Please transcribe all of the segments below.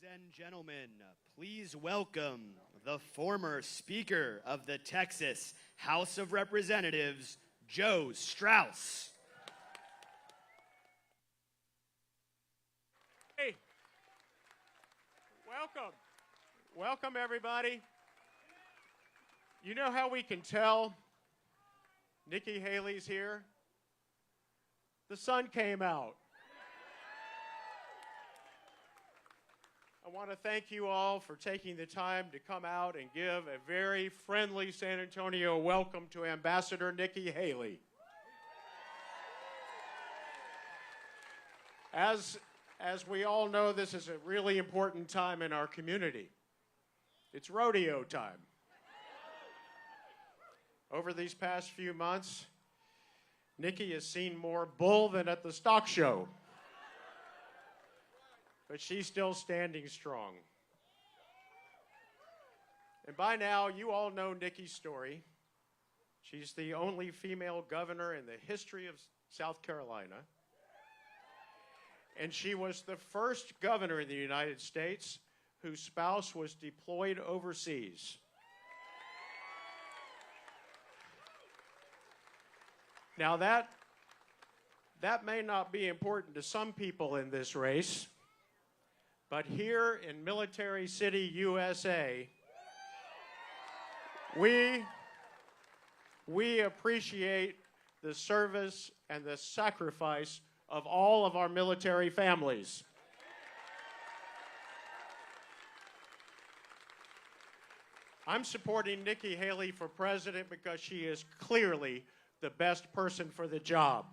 Ladies and gentlemen, please welcome the former Speaker of the Texas House of Representatives, Joe Strauss. Hey, welcome. Welcome, everybody. You know how we can tell Nikki Haley's here? The sun came out. I want to thank you all for taking the time to come out and give a very friendly San Antonio welcome to Ambassador Nikki Haley. As we all know, this is a really important time in our community. It's rodeo time. Over these past few months, Nikki has seen more bull than at the stock show. But she's still standing strong. And by now, you all know Nikki's story. She's the only female governor in the history of South Carolina. And she was the first governor in the United States whose spouse was deployed overseas. Now that may not be important to some people in this race, but here in Military City, USA, we appreciate the service and the sacrifice of all of our military families. I'm supporting Nikki Haley for president because she is clearly the best person for the job.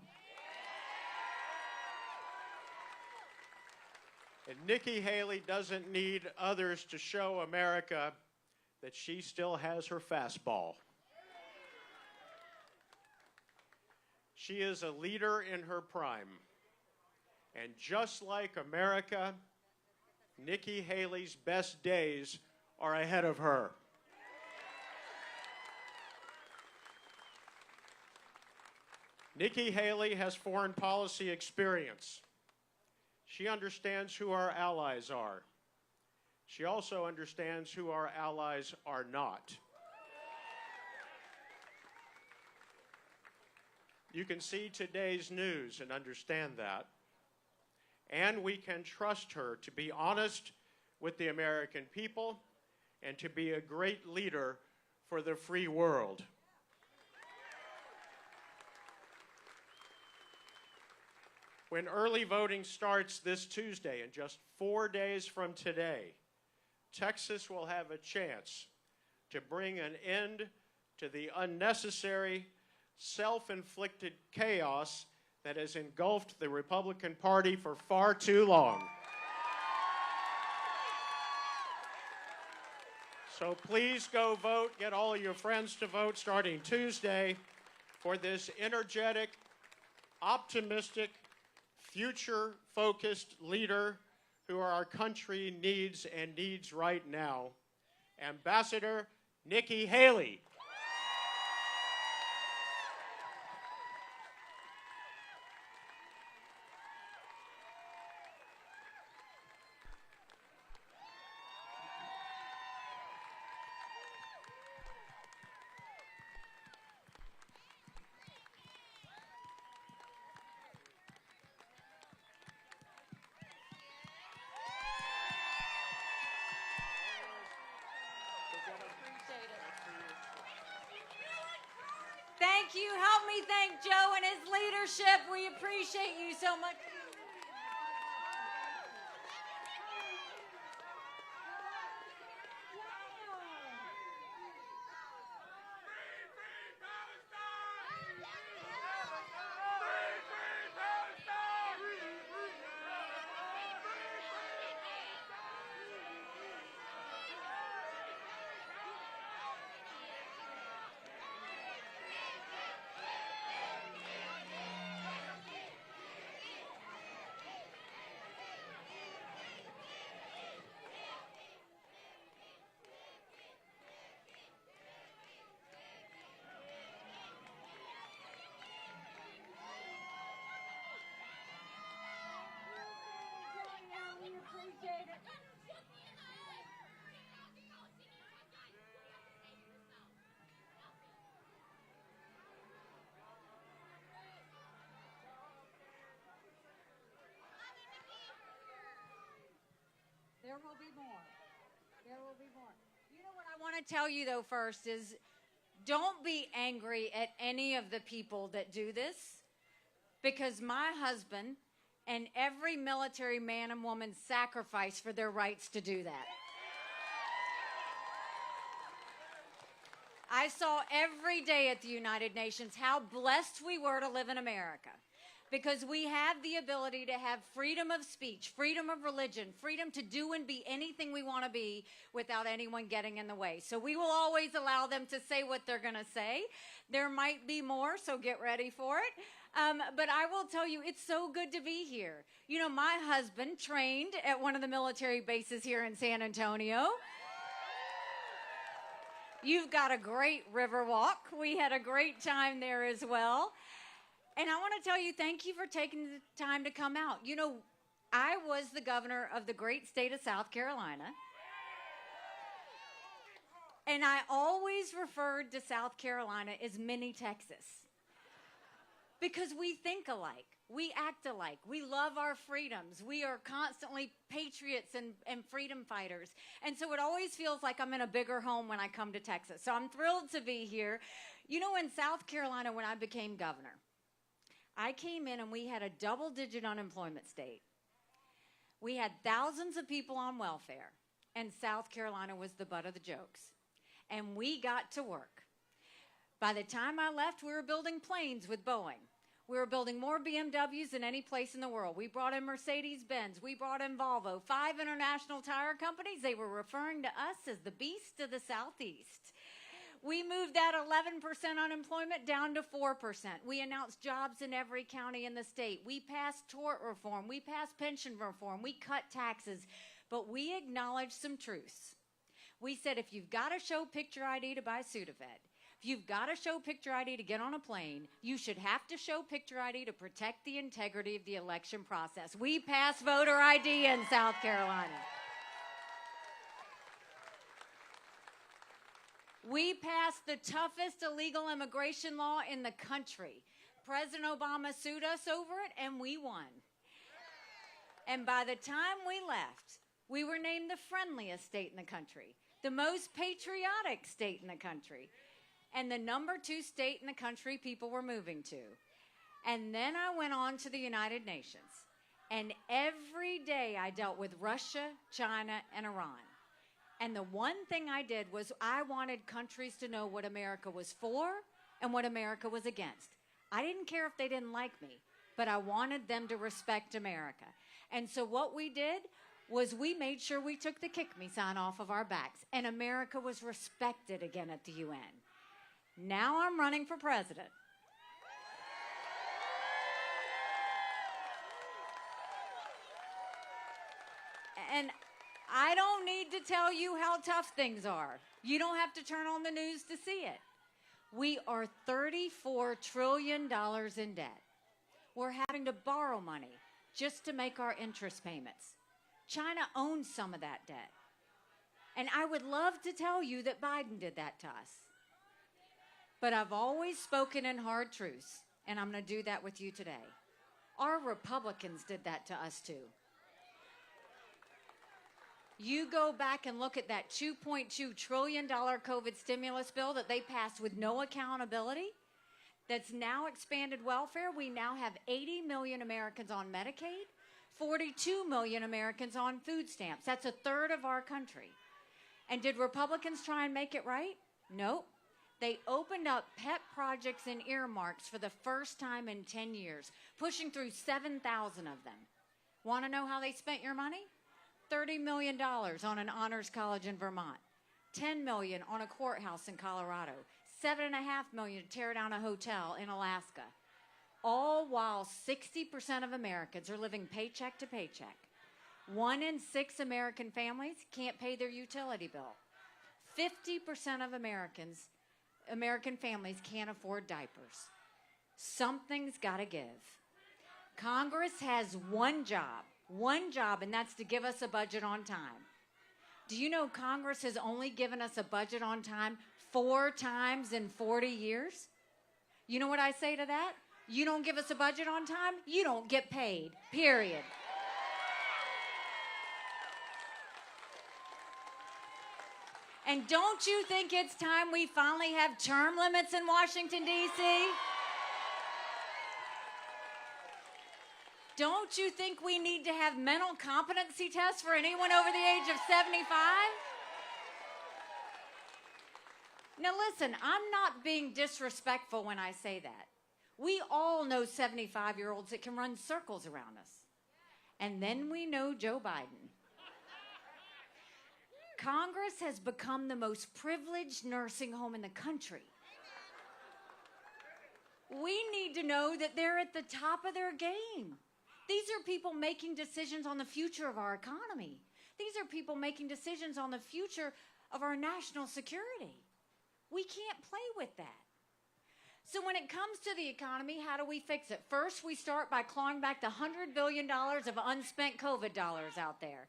And Nikki Haley doesn't need others to show America that she still has her fastball. She is a leader in her prime. And just like America, Nikki Haley's best days are ahead of her. Nikki Haley has foreign policy experience. She understands who our allies are. She also understands who our allies are not. You can see today's news and understand that. And we can trust her to be honest with the American people and to be a great leader for the free world. When early voting starts this Tuesday, in just 4 days from today, Texas will have a chance to bring an end to the unnecessary, self-inflicted chaos that has engulfed the Republican Party for far too long. So please go vote. Get all of your friends to vote starting Tuesday for this energetic, optimistic, future-focused leader who our country needs and needs right now, Ambassador Nikki Haley. Thank you. Help me thank Joe and his leadership. We appreciate you so much. There will be more. There will be more. You know what I want to tell you, though, first is don't be angry at any of the people that do this, because my husband and every military man and woman sacrifice for their rights to do that. I saw every day at the United Nations how blessed we were to live in America, because we have the ability to have freedom of speech, freedom of religion, freedom to do and be anything we want to be without anyone getting in the way. So we will always allow them to say what they're going to say. There might be more, so get ready for it. But I will tell you, it's so good to be here. You know, my husband trained at one of the military bases here in San Antonio. You've got a great river walk. We had a great time there as well. And I want to tell you, thank you for taking the time to come out. You know, I was the governor of the great state of South Carolina. And I always referred to South Carolina as mini Texas, because we think alike. We act alike. We love our freedoms. We are constantly patriots and freedom fighters. And so it always feels like I'm in a bigger home when I come to Texas. So I'm thrilled to be here. You know, in South Carolina, when I became governor, I came in and we had a double-digit unemployment state. We had thousands of people on welfare, and South Carolina was the butt of the jokes. And we got to work. By the time I left, we were building planes with Boeing. We were building more BMWs than any place in the world. We brought in Mercedes-Benz. We brought in Volvo. 5 international tire companies. They were referring to us as the beast of the Southeast. We moved that 11% unemployment down to 4%. We announced jobs in every county in the state. We passed tort reform. We passed pension reform. We cut taxes. But we acknowledged some truths. We said, if you've got to show picture ID to buy Sudafed, if you've got to show picture ID to get on a plane, you should have to show picture ID to protect the integrity of the election process. We passed voter ID in South Carolina. We passed the toughest illegal immigration law in the country. President Obama sued us over it, and we won. And by the time we left, we were named the friendliest state in the country, the most patriotic state in the country, and the number 2 state in the country people were moving to. And then I went on to the United Nations, and every day I dealt with Russia, China, and Iran. And the one thing I did was I wanted countries to know what America was for and what America was against. I didn't care if they didn't like me, but I wanted them to respect America. And so what we did was we made sure we took the kick me sign off of our backs, and America was respected again at the UN. Now I'm running for president. And I don't need to tell you how tough things are. You don't have to turn on the news to see it. We are $34 trillion in debt. We're having to borrow money just to make our interest payments. China owns some of that debt. And I would love to tell you that Biden did that to us. But I've always spoken in hard truths, and I'm going to do that with you today. Our Republicans did that to us too. You go back and look at that $2.2 trillion COVID stimulus bill that they passed with no accountability, that's now expanded welfare. We now have 80 million Americans on Medicaid, 42 million Americans on food stamps. That's a third of our country. And did Republicans try and make it right? Nope. They opened up pet projects and earmarks for the first time in 10 years, pushing through 7,000 of them. Want to know how they spent your money? $30 million on an honors college in Vermont, $10 million on a courthouse in Colorado, $7.5 million to tear down a hotel in Alaska, all while 60% of Americans are living paycheck to paycheck. 1 in 6 American families can't pay their utility bill. 50% of American families can't afford diapers. Something's got to give. Congress has one job, and that's to give us a budget on time. Do you know Congress has only given us a budget on time 4 times in 40 years? You know what I say to that? You don't give us a budget on time, you don't get paid, period. And don't you think it's time we finally have term limits in Washington, D.C.? Don't you think we need to have mental competency tests for anyone over the age of 75? Now listen, I'm not being disrespectful when I say that. We all know 75-year-olds that can run circles around us. And then we know Joe Biden. Congress has become the most privileged nursing home in the country. We need to know that they're at the top of their game. These are people making decisions on the future of our economy. These are people making decisions on the future of our national security. We can't play with that. So when it comes to the economy, how do we fix it? First, we start by clawing back the $100 billion of unspent COVID dollars out there.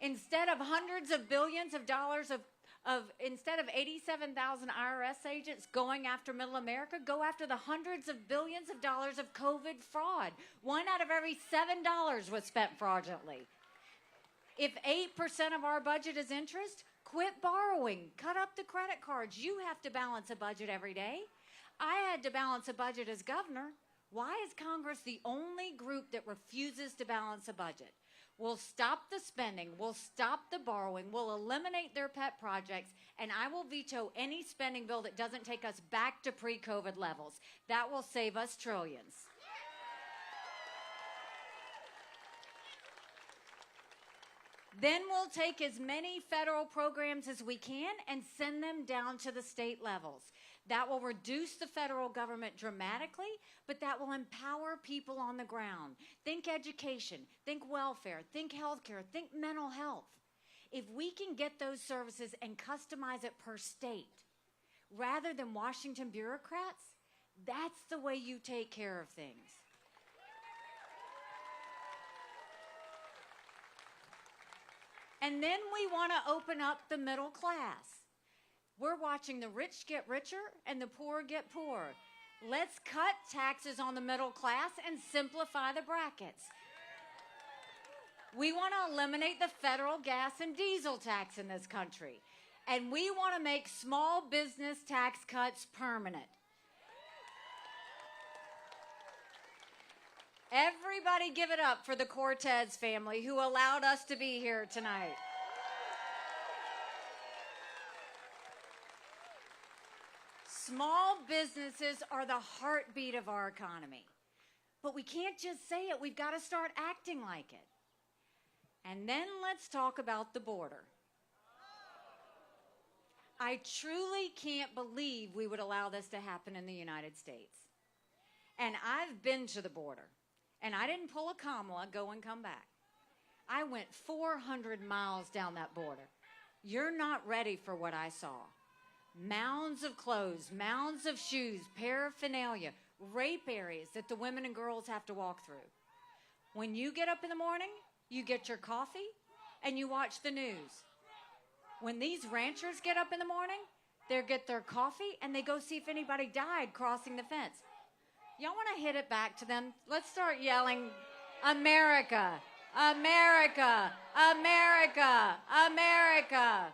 Instead of hundreds of billions of dollars instead of 87,000 IRS agents going after middle America, go after the hundreds of billions of dollars of COVID fraud. 1 out of every $7 was spent fraudulently. If 8% of our budget is interest, quit borrowing. Cut up the credit cards. You have to balance a budget every day. I had to balance a budget as governor. Why is Congress the only group that refuses to balance a budget? We'll stop the spending, we'll stop the borrowing, we'll eliminate their pet projects, and I will veto any spending bill that doesn't take us back to pre-COVID levels. That will save us trillions. Then we'll take as many federal programs as we can and send them down to the state levels. That will reduce the federal government dramatically, but that will empower people on the ground. Think education, think welfare, think healthcare, think mental health. If we can get those services and customize it per state, rather than Washington bureaucrats, that's the way you take care of things. And then we want to open up the middle class. We're watching the rich get richer and the poor get poorer. Let's cut taxes on the middle class and simplify the brackets. We want to eliminate the federal gas and diesel tax in this country. And we want to make small business tax cuts permanent. Everybody give it up for the Cortez family who allowed us to be here tonight. Small businesses are the heartbeat of our economy. But we can't just say it, we've got to start acting like it. And then let's talk about the border. I truly can't believe we would allow this to happen in the United States. And I've been to the border. And I didn't pull a Kamala, go and come back. I went 400 miles down that border. You're not ready for what I saw. Mounds of clothes, mounds of shoes, paraphernalia, rape areas that the women and girls have to walk through. When you get up in the morning, you get your coffee and you watch the news. When these ranchers get up in the morning, they get their coffee and they go see if anybody died crossing the fence. Y'all want to hit it back to them? Let's start yelling, America, America, America, America.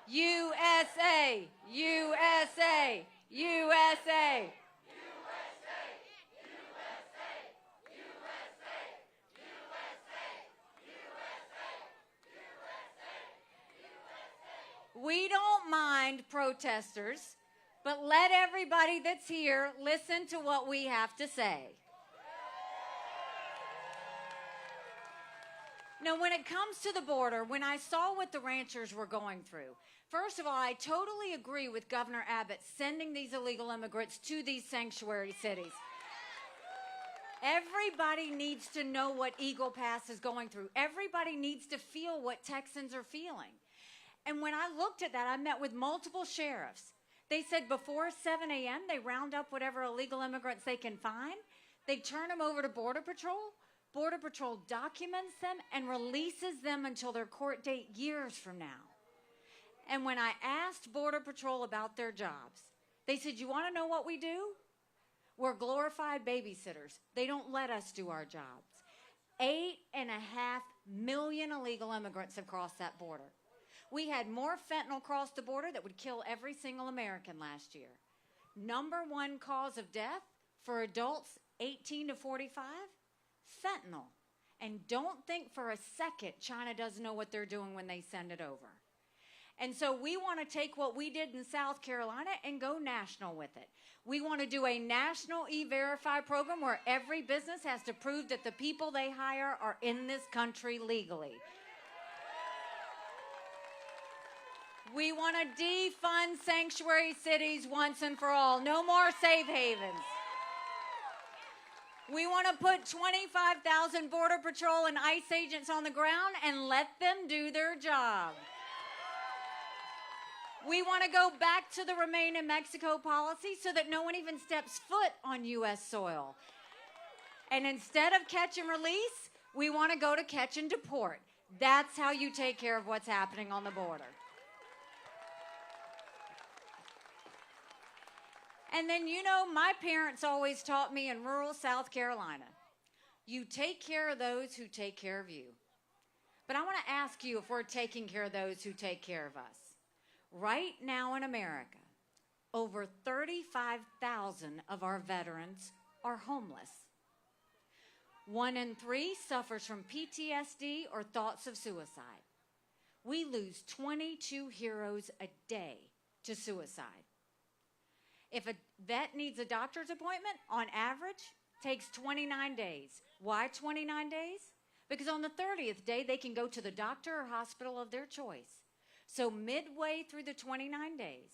USA, USA, USA. We don't mind protesters, but let everybody that's here listen to what we have to say. Now, when it comes to the border, when I saw what the ranchers were going through, first of all, I totally agree with Governor Abbott sending these illegal immigrants to these sanctuary cities. Everybody needs to know what Eagle Pass is going through. Everybody needs to feel what Texans are feeling. And when I looked at that, I met with multiple sheriffs. They said before 7 a.m., they round up whatever illegal immigrants they can find. They turn them over to Border Patrol. Border Patrol documents them and releases them until their court date years from now. And when I asked Border Patrol about their jobs, they said, you want to know what we do? We're glorified babysitters. They don't let us do our jobs. 8.5 million illegal immigrants have crossed that border. We had more fentanyl cross the border that would kill every single American last year. Number one cause of death for adults 18 to 45, fentanyl. And don't think for a second China doesn't know what they're doing when they send it over. And so we want to take what we did in South Carolina and go national with it. We want to do a national E-Verify program where every business has to prove that the people they hire are in this country legally. We want to defund sanctuary cities once and for all. No more safe havens. We want to put 25,000 Border Patrol and ICE agents on the ground and let them do their job. We want to go back to the Remain in Mexico policy so that no one even steps foot on U.S. soil. And instead of catch and release, we want to go to catch and deport. That's how you take care of what's happening on the border. And then, you know, my parents always taught me in rural South Carolina, you take care of those who take care of you. But I want to ask you if we're taking care of those who take care of us. Right now in America, over 35,000 of our veterans are homeless. 1 in 3 suffers from PTSD or thoughts of suicide. We lose 22 heroes a day to suicide. If a vet needs a doctor's appointment, on average, takes 29 days. Why 29 days? Because on the 30th day, they can go to the doctor or hospital of their choice. So midway through the 29 days,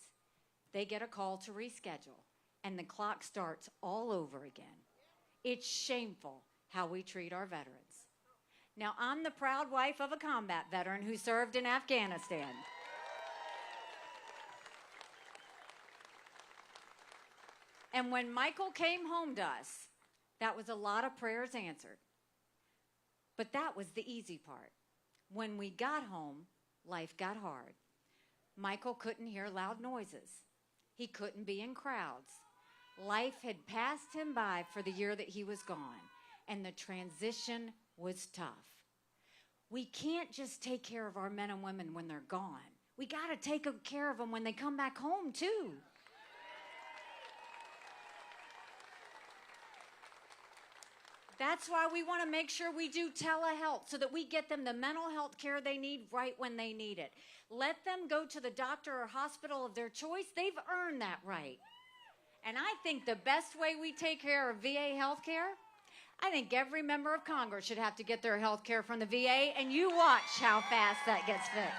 they get a call to reschedule, and the clock starts all over again. It's shameful how we treat our veterans. Now, I'm the proud wife of a combat veteran who served in Afghanistan. And when Michael came home to us, that was a lot of prayers answered. But that was the easy part. When we got home, life got hard. Michael couldn't hear loud noises. He couldn't be in crowds. Life had passed him by for the year that he was gone, and the transition was tough. We can't just take care of our men and women when they're gone. We got to take care of them when they come back home, too. That's why we want to make sure we do telehealth so that we get them the mental health care they need right when they need it. Let them go to the doctor or hospital of their choice. They've earned that right. And I think the best way we take care of VA health care, I think every member of Congress should have to get their health care from the VA, and you watch how fast that gets fixed.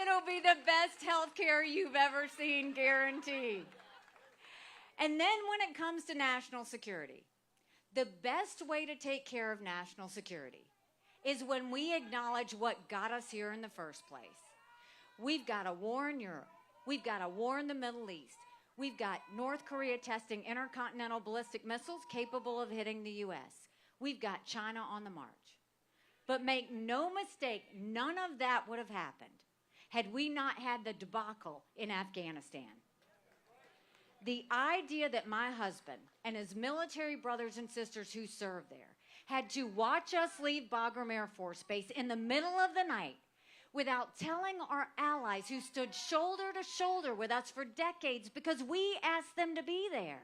It'll be the best health care you've ever seen, guaranteed. And then when it comes to national security, the best way to take care of national security is when we acknowledge what got us here in the first place. We've got a war in Europe. We've got a war in the Middle East. We've got North Korea testing intercontinental ballistic missiles capable of hitting the U.S. We've got China on the march. But make no mistake, none of that would have happened had we not had the debacle in Afghanistan. The idea that my husband and his military brothers and sisters who served there had to watch us leave Bagram Air Force Base in the middle of the night without telling our allies who stood shoulder to shoulder with us for decades because we asked them to be there.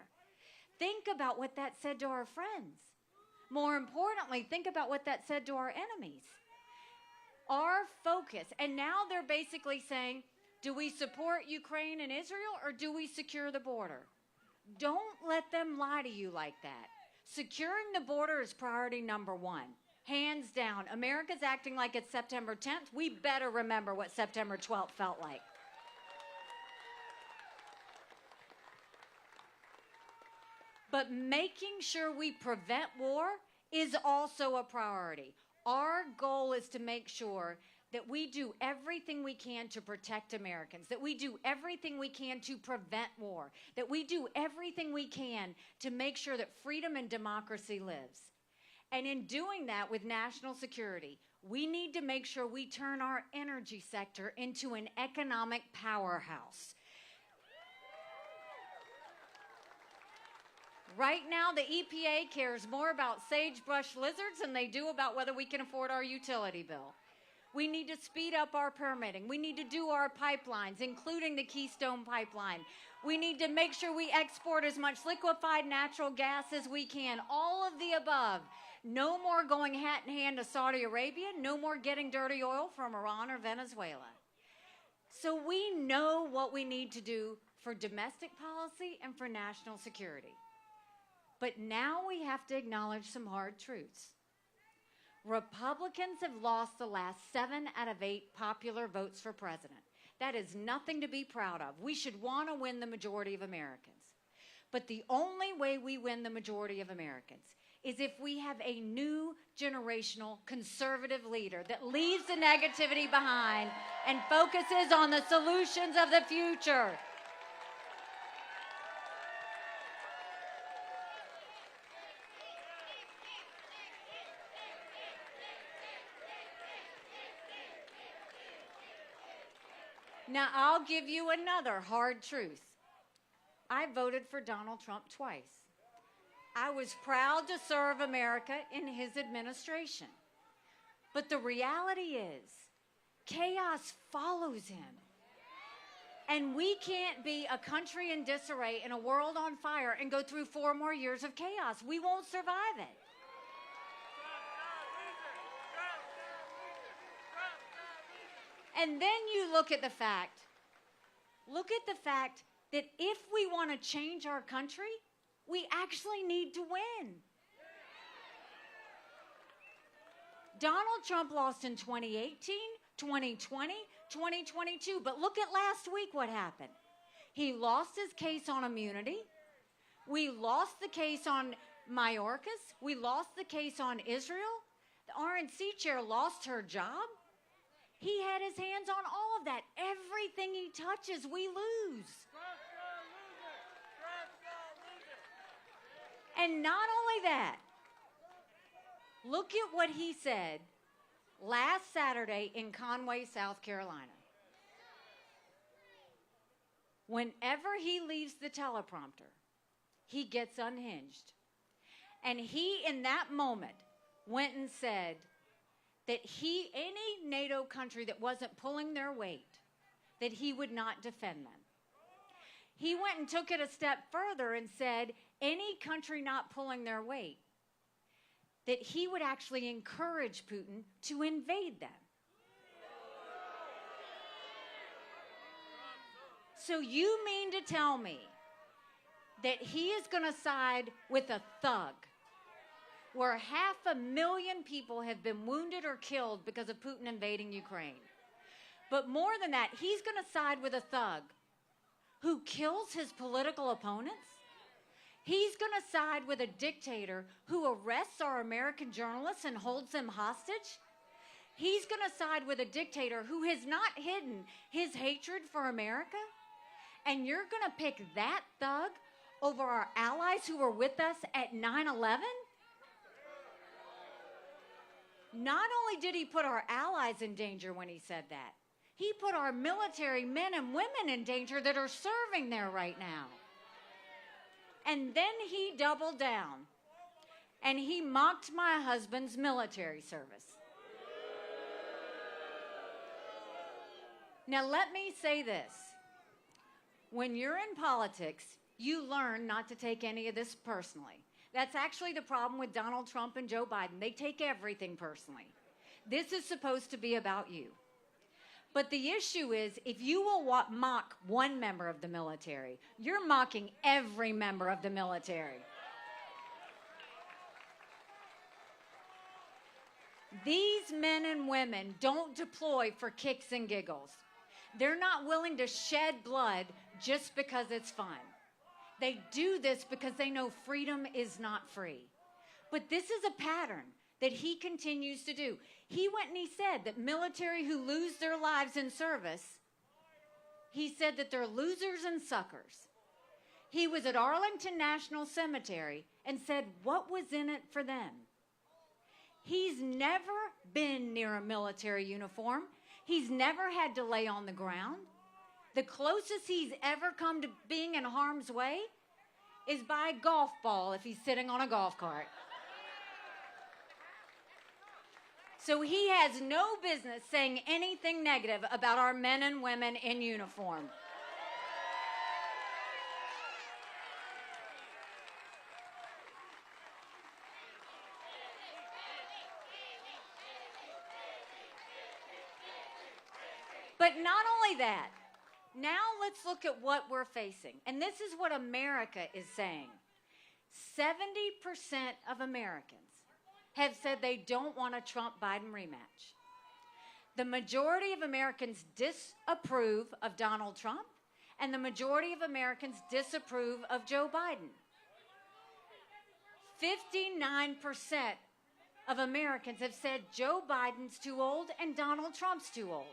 Think about what that said to our friends. More importantly, think about what that said to our enemies. Our focus, and now they're basically saying, do we support Ukraine and Israel, or do we secure the border? Don't let them lie to you like that. Securing the border is priority number one. Hands down. America's acting like it's September 10th. We better remember what September 12th felt like. But making sure we prevent war is also a priority. Our goal is to make sure that we do everything we can to protect Americans, that we do everything we can to prevent war, that we do everything we can to make sure that freedom and democracy lives. And in doing that with national security, we need to make sure we turn our energy sector into an economic powerhouse. Right now, the EPA cares more about sagebrush lizards than they do about whether we can afford our utility bill. We need to speed up our permitting. We need to do our pipelines, including the Keystone Pipeline. We need to make sure we export as much liquefied natural gas as we can. All of the above. No more going hat in hand to Saudi Arabia. No more getting dirty oil from Iran or Venezuela. So we know what we need to do for domestic policy and for national security. But now we have to acknowledge some hard truths. Republicans have lost the last 7 out of 8 popular votes for president. That is nothing to be proud of. We should want to win the majority of Americans. But the only way we win the majority of Americans is if we have a new generational conservative leader that leaves the negativity behind and focuses on the solutions of the future. Now, I'll give you another hard truth. I voted for Donald Trump twice. I was proud to serve America in his administration. But the reality is, chaos follows him. And we can't be a country in disarray and a world on fire and go through 4 more years of chaos. We won't survive it. And then you look at the fact that if we want to change our country, we actually need to win. Donald Trump lost in 2018, 2020, 2022, but look at last week what happened. He lost his case on immunity. We lost the case on Mayorkas. We lost the case on Israel. The RNC chair lost her job. He had his hands on all of that. Everything he touches, we lose. And not only that, look at what he said last Saturday in Conway, South Carolina. Whenever he leaves the teleprompter, he gets unhinged. And he, in that moment, went and said that any NATO country that wasn't pulling their weight, that he would not defend them. He went and took it a step further and said any country not pulling their weight, that he would actually encourage Putin to invade them. So you mean to tell me that he is going to side with a thug where 500,000 people have been wounded or killed because of Putin invading Ukraine? But more than that, he's going to side with a thug who kills his political opponents? He's going to side with a dictator who arrests our American journalists and holds them hostage? He's going to side with a dictator who has not hidden his hatred for America? And you're going to pick that thug over our allies who were with us at 9/11? Not only did he put our allies in danger when he said that, he put our military men and women in danger that are serving there right now. And then he doubled down and he mocked my husband's military service. Now let me say this. When you're in politics, you learn not to take any of this personally. That's actually the problem with Donald Trump and Joe Biden. They take everything personally. This is supposed to be about you. But the issue is, if you will mock one member of the military, you're mocking every member of the military. These men and women don't deploy for kicks and giggles. They're not willing to shed blood just because it's fun. They do this because they know freedom is not free. But this is a pattern that he continues to do. He went and he said that military who lose their lives in service, he said that they're losers and suckers. He was at Arlington National Cemetery and said what was in it for them. He's never been near a military uniform. He's never had to lay on the ground. The closest he's ever come to being in harm's way is buy a golf ball if he's sitting on a golf cart. So he has no business saying anything negative about our men and women in uniform. But not only that, now let's look at what we're facing. And this is what America is saying. 70% of Americans have said they don't want a Trump-Biden rematch. The majority of Americans disapprove of Donald Trump, and the majority of Americans disapprove of Joe Biden. 59% of Americans have said Joe Biden's too old and Donald Trump's too old.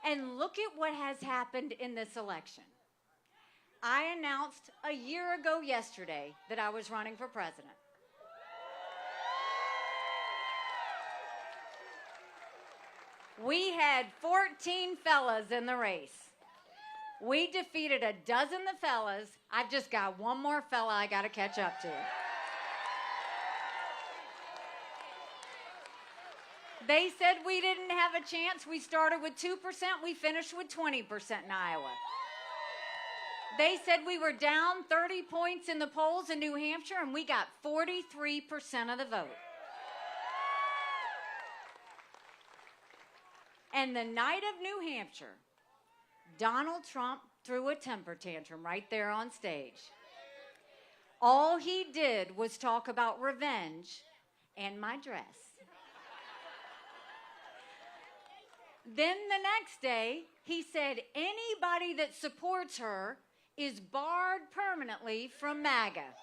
And look at what has happened in this election. I announced a year ago yesterday that I was running for president. We had 14 fellas in the race. We defeated a dozen of the fellas. I've just got one more fella I got to catch up to. They said we didn't have a chance. We started with 2%. We finished with 20% in Iowa. They said we were down 30 points in the polls in New Hampshire, and we got 43% of the vote. And the night of New Hampshire, Donald Trump threw a temper tantrum right there on stage. All he did was talk about revenge and my dress. Then the next day, he said anybody that supports her is barred permanently from MAGA.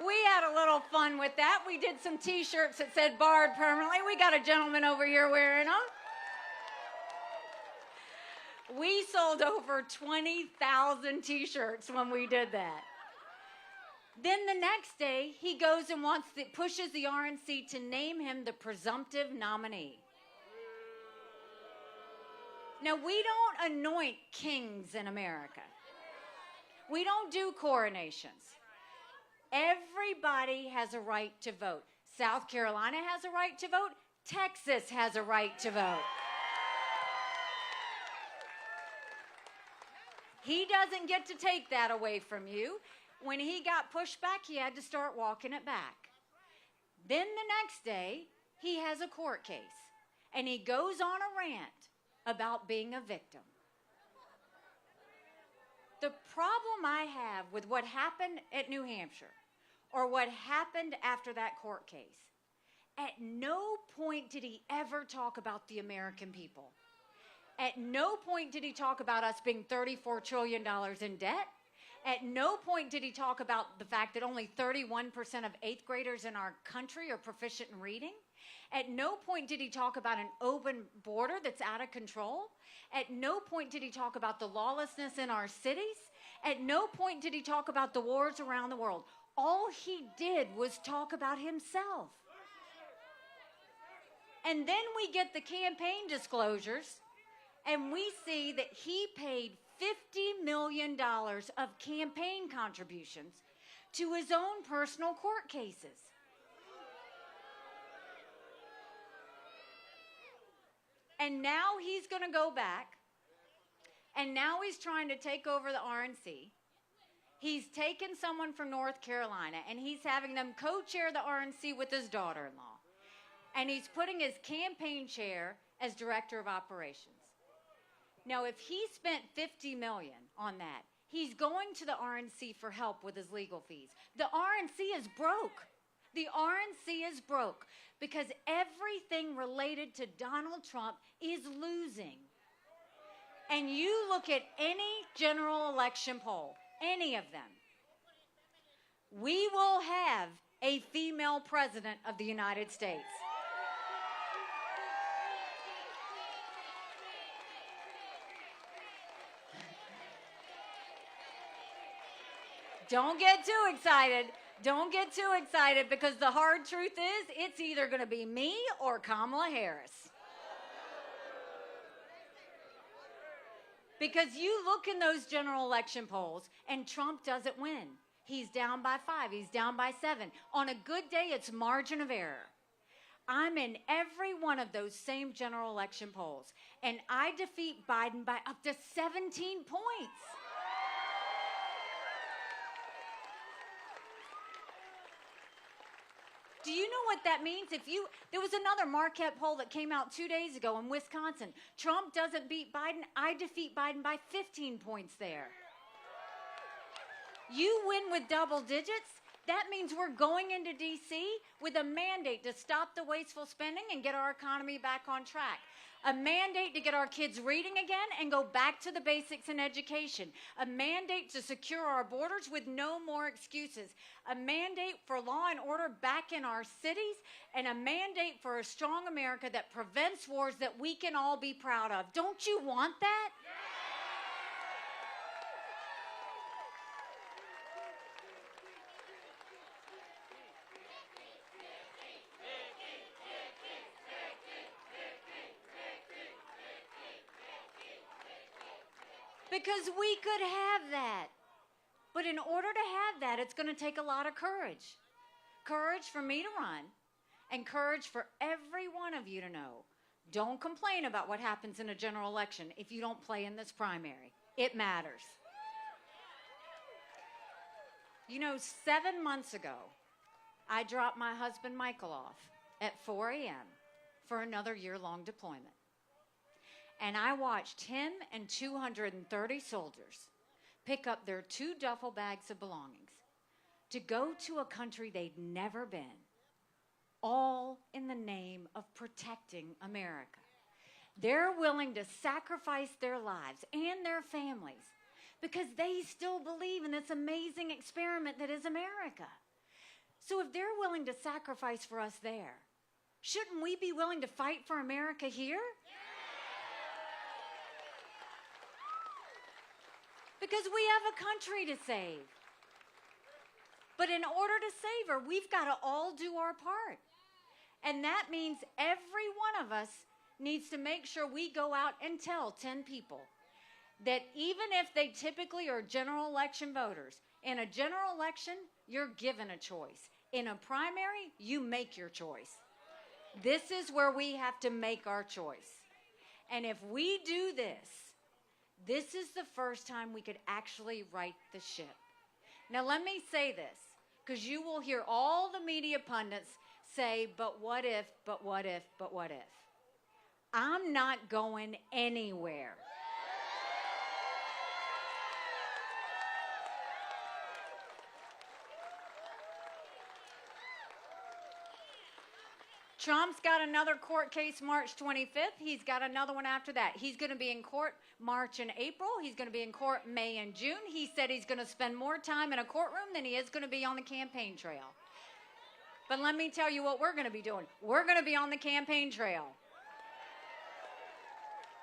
We had a little fun with that. We did some T-shirts that said barred permanently. We got a gentleman over here wearing them. We sold over 20,000 T-shirts when we did that. Then the next day, he goes and pushes the RNC to name him the presumptive nominee. Now, we don't anoint kings in America. We don't do coronations. Everybody has a right to vote. South Carolina has a right to vote. Texas has a right to vote. He doesn't get to take that away from you. When he got pushed back, he had to start walking it back. Then the next day, he has a court case, and he goes on a rant about being a victim. The problem I have with what happened at New Hampshire, or what happened after that court case, at no point did he ever talk about the American people. At no point did he talk about us being $34 trillion in debt. At no point did he talk about the fact that only 31% of 8th graders in our country are proficient in reading. At no point did he talk about an open border that's out of control. At no point did he talk about the lawlessness in our cities. At no point did he talk about the wars around the world. All he did was talk about himself. And then we get the campaign disclosures, and we see that he paid $50 million of campaign contributions to his own personal court cases. And now he's going to go back, and now he's trying to take over the RNC. He's taken someone from North Carolina, and he's having them co-chair the RNC with his daughter-in-law. And he's putting his campaign chair as director of operations. Now, if he spent $50 million on that, he's going to the RNC for help with his legal fees. The RNC is broke. The RNC is broke because everything related to Donald Trump is losing. And you look at any general election poll, any of them, we will have a female president of the United States. Don't get too excited. Don't get too excited because the hard truth is it's either going to be me or Kamala Harris. Because you look in those general election polls and Trump doesn't win. He's down by 5. He's down by 7. On a good day, it's margin of error. I'm in every one of those same general election polls, and I defeat Biden by up to 17 points. Do you know what that means? There was another Marquette poll that came out 2 days ago in Wisconsin. Trump doesn't beat Biden. I defeat Biden by 15 points there. You win with double digits. That means we're going into D.C. with a mandate to stop the wasteful spending and get our economy back on track. A mandate to get our kids reading again and go back to the basics in education. A mandate to secure our borders with no more excuses. A mandate for law and order back in our cities. And a mandate for a strong America that prevents wars that we can all be proud of. Don't you want that? Because we could have that. But in order to have that, it's going to take a lot of courage. Courage for me to run, and courage for every one of you to know. Don't complain about what happens in a general election if you don't play in this primary. It matters. You know, 7 months ago, I dropped my husband Michael off at 4 a.m. for another year-long deployment. And I watched him and 230 soldiers pick up their 2 duffel bags of belongings to go to a country they'd never been, all in the name of protecting America. They're willing to sacrifice their lives and their families because they still believe in this amazing experiment that is America. So if they're willing to sacrifice for us there, shouldn't we be willing to fight for America here? Because we have a country to save. But in order to save her, we've got to all do our part. And that means every one of us needs to make sure we go out and tell 10 people that even if they typically are general election voters, in a general election, you're given a choice. In a primary, you make your choice. This is where we have to make our choice. And if we do this, this is the first time we could actually right the ship. Now, let me say this, because you will hear all the media pundits say, but what if, but what if, but what if? I'm not going anywhere. Trump's got another court case March 25th. He's got another one after that. He's going to be in court March and April. He's going to be in court May and June. He said he's going to spend more time in a courtroom than he is going to be on the campaign trail. But let me tell you what we're going to be doing. We're going to be on the campaign trail.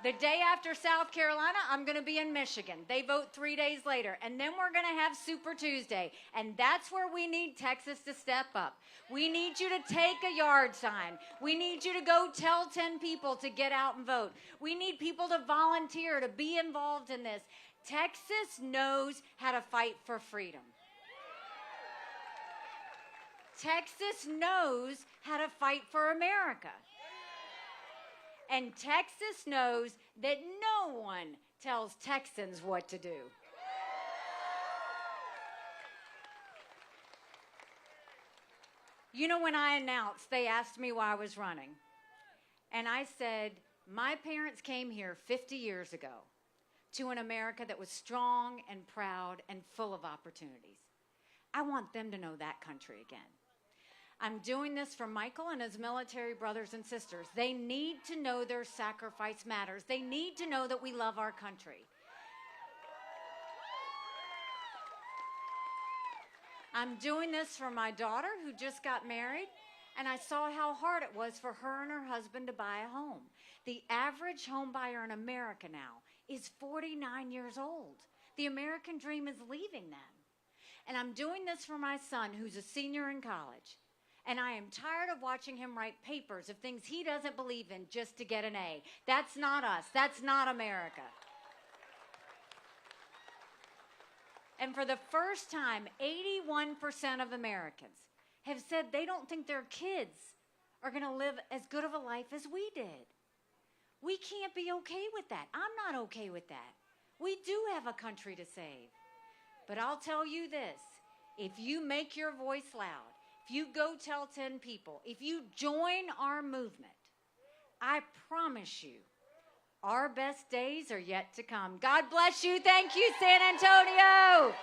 The day after South Carolina, I'm going to be in Michigan. They vote 3 days later. And then we're going to have Super Tuesday. And that's where we need Texas to step up. We need you to take a yard sign. We need you to go tell 10 people to get out and vote. We need people to volunteer, to be involved in this. Texas knows how to fight for freedom. Texas knows how to fight for America. And Texas knows that no one tells Texans what to do. You know, when I announced, they asked me why I was running. And I said, my parents came here 50 years ago to an America that was strong and proud and full of opportunities. I want them to know that country again. I'm doing this for Michael and his military brothers and sisters. They need to know their sacrifice matters. They need to know that we love our country. I'm doing this for my daughter who just got married, and I saw how hard it was for her and her husband to buy a home. The average home buyer in America now is 49 years old. The American dream is leaving them. And I'm doing this for my son who's a senior in college. And I am tired of watching him write papers of things he doesn't believe in just to get an A. That's not us. That's not America. And for the first time, 81% of Americans have said they don't think their kids are going to live as good of a life as we did. We can't be okay with that. I'm not okay with that. We do have a country to save. But I'll tell you this, if you make your voice loud, if you go tell 10 people, if you join our movement, I promise you, our best days are yet to come. God bless you. Thank you, San Antonio.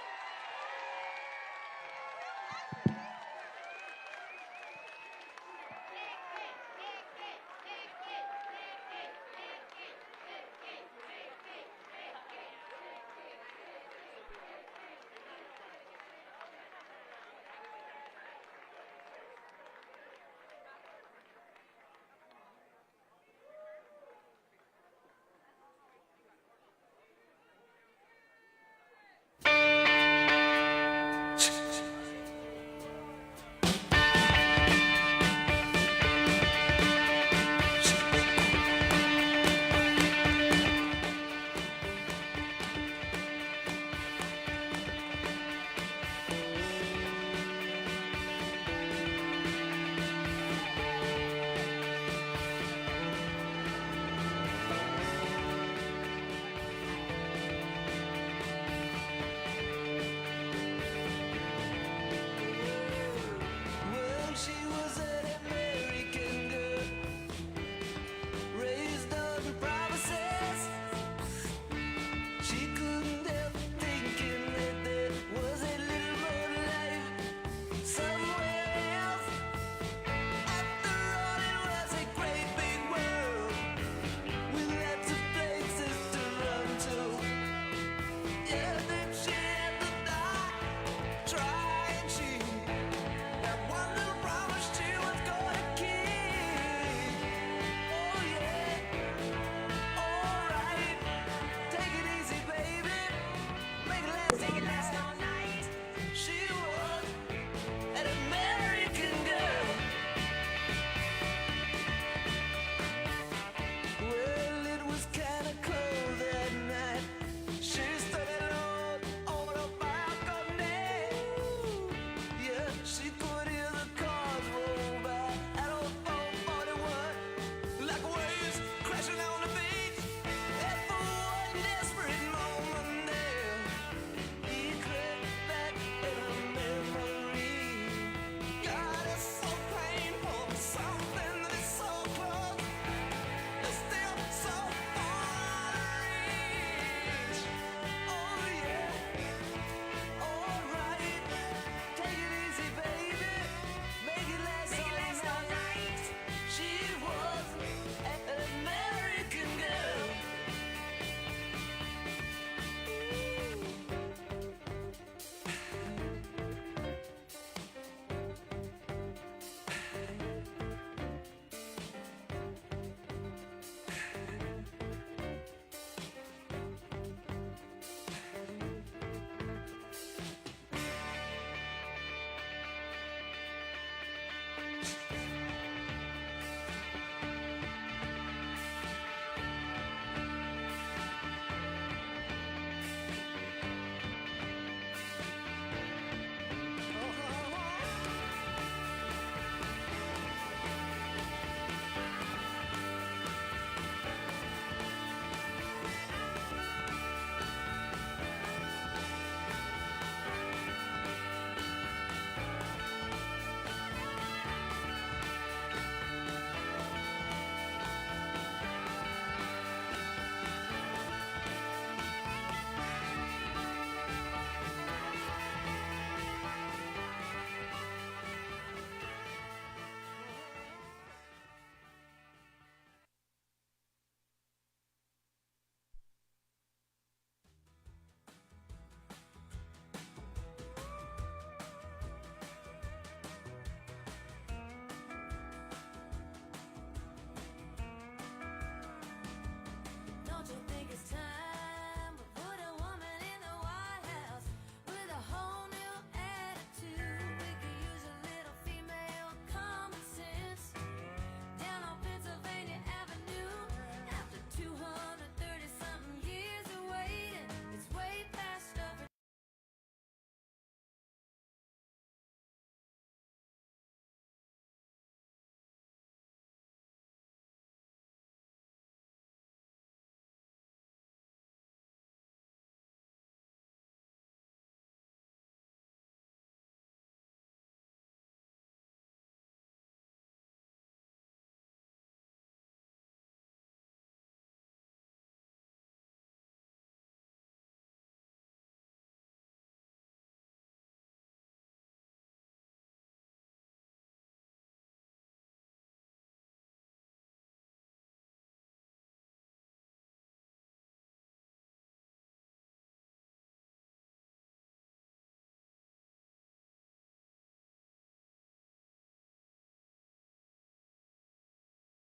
Try